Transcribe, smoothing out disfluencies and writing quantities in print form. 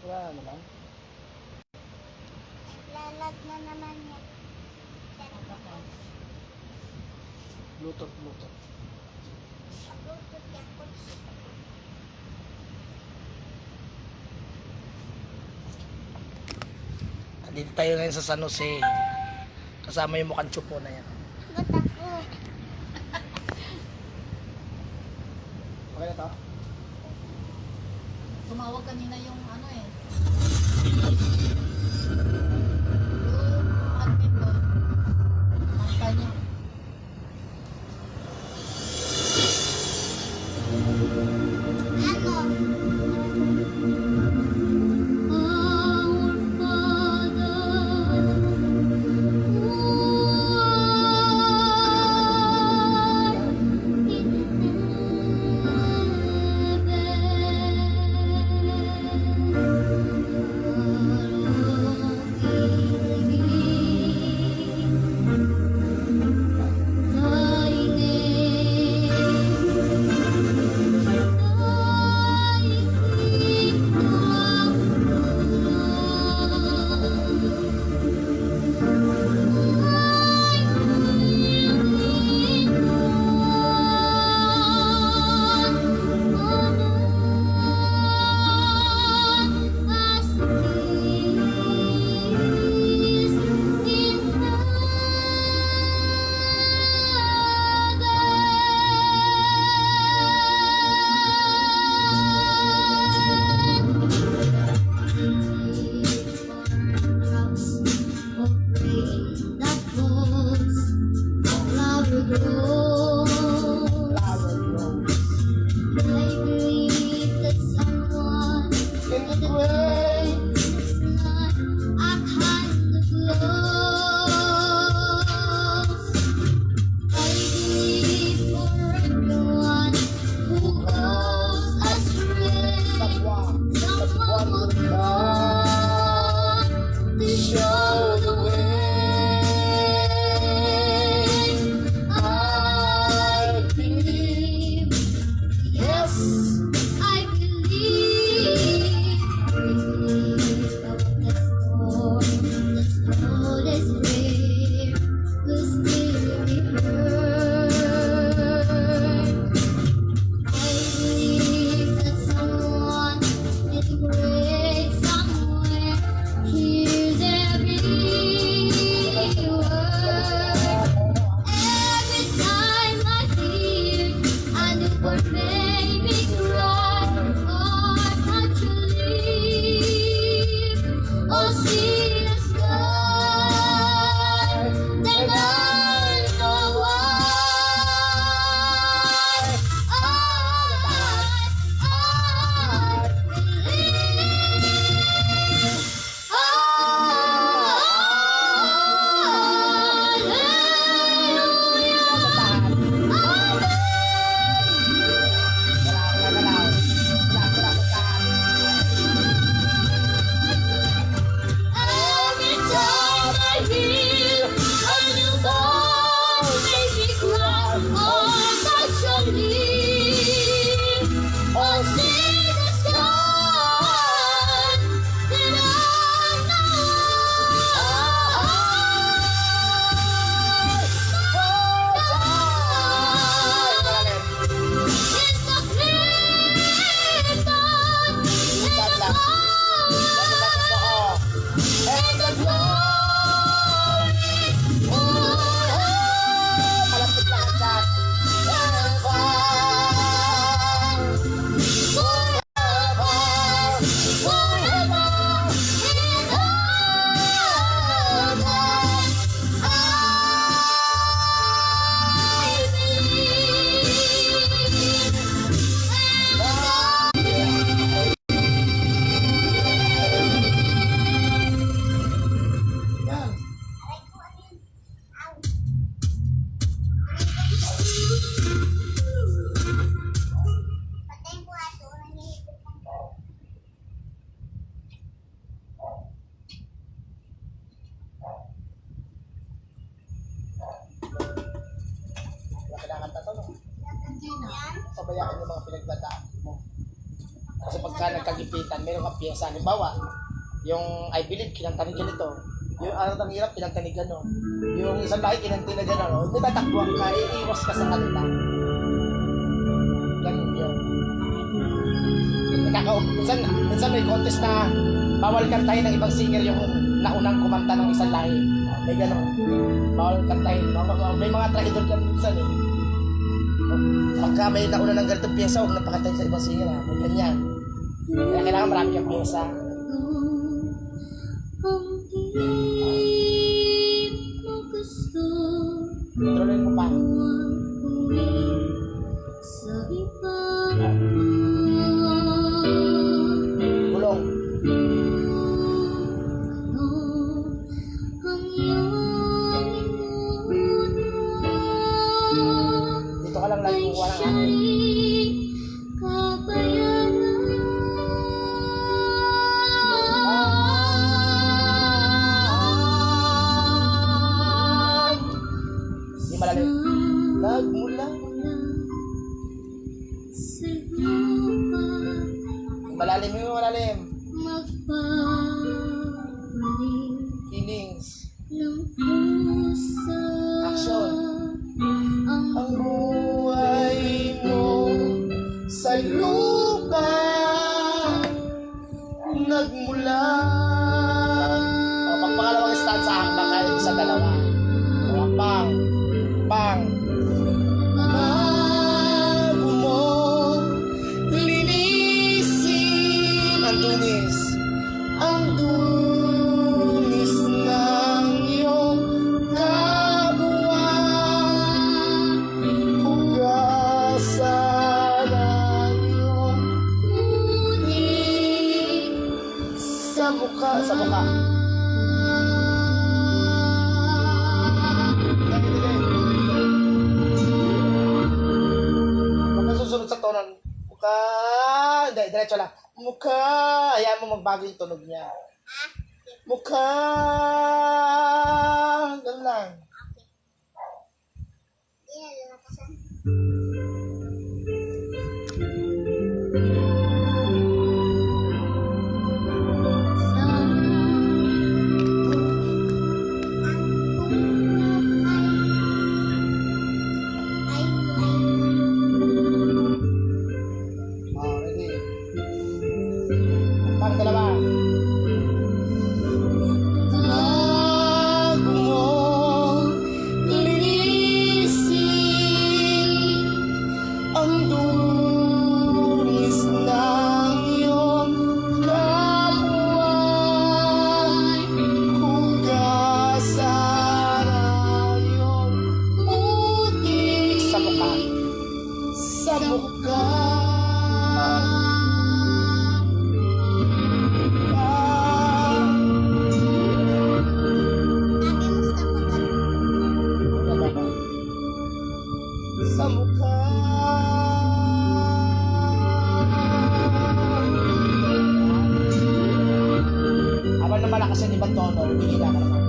Wala naman. Lalat na naman yan. Bluetooth. Bluetooth yan. Dito tayo ngayon sa San Jose. Kasama yung mukhang chupo na yan. Ba't ako? Okay na to? Tumawag kanina yung ano eh. Yung admin ko. Ang kanya. Ano? Pabayaan yung mga pinagdadaan mo. Kasi pag pagka nagkagipitan, meron kang piyesa. Halimbawa, yung I believe, kinanta ni ganito. Yung ang hirap, kinanta ni gano'n. Yung isang lahi, kinanta ni gano'n. Hindi tatakbuhan ka, iiwas ka sa kanila. Ganun yun. Minsan may contest na bawal kantahin ng ibang singer yung naunang kumanta ng isang lahi. May gano'n. Bawal kantahin. May mga traidor ka minsan eh. Pagka may nauna ng ganitong pyesa, huwag napakantahin sa ibang singer ha. May ganyan. Kaya kailangan marami kang pyesa. Tuloy mo pa. Gulong. Dito ka lang lagi kukuha ng akin. Hindi malalim. Nagmula. Malalim yung malalim. Feelings. Action. Ang buhay mo sa lupa nagmula. O, pag pangalawang stanza, baka sa dalawa. O, pang. Bago mo linisin ang dunis ng iyong kabuuan, hugasan ang iyong unin sa mukha. Susunod sa tono, mukha, hindi, diretso lang. Mukha, ayan mo magbago yung tunog niya. Mukha, ganun lang. Yan, lumakasan. Oh, ready. Pang dalawa. Bago mo linisin ang dunis ng iyong kabuuan, hugasan ang iyong utik sa mukha. Sa mukha. Sa mukha. Habang na malakas yung ibang tono, bihila ka naman.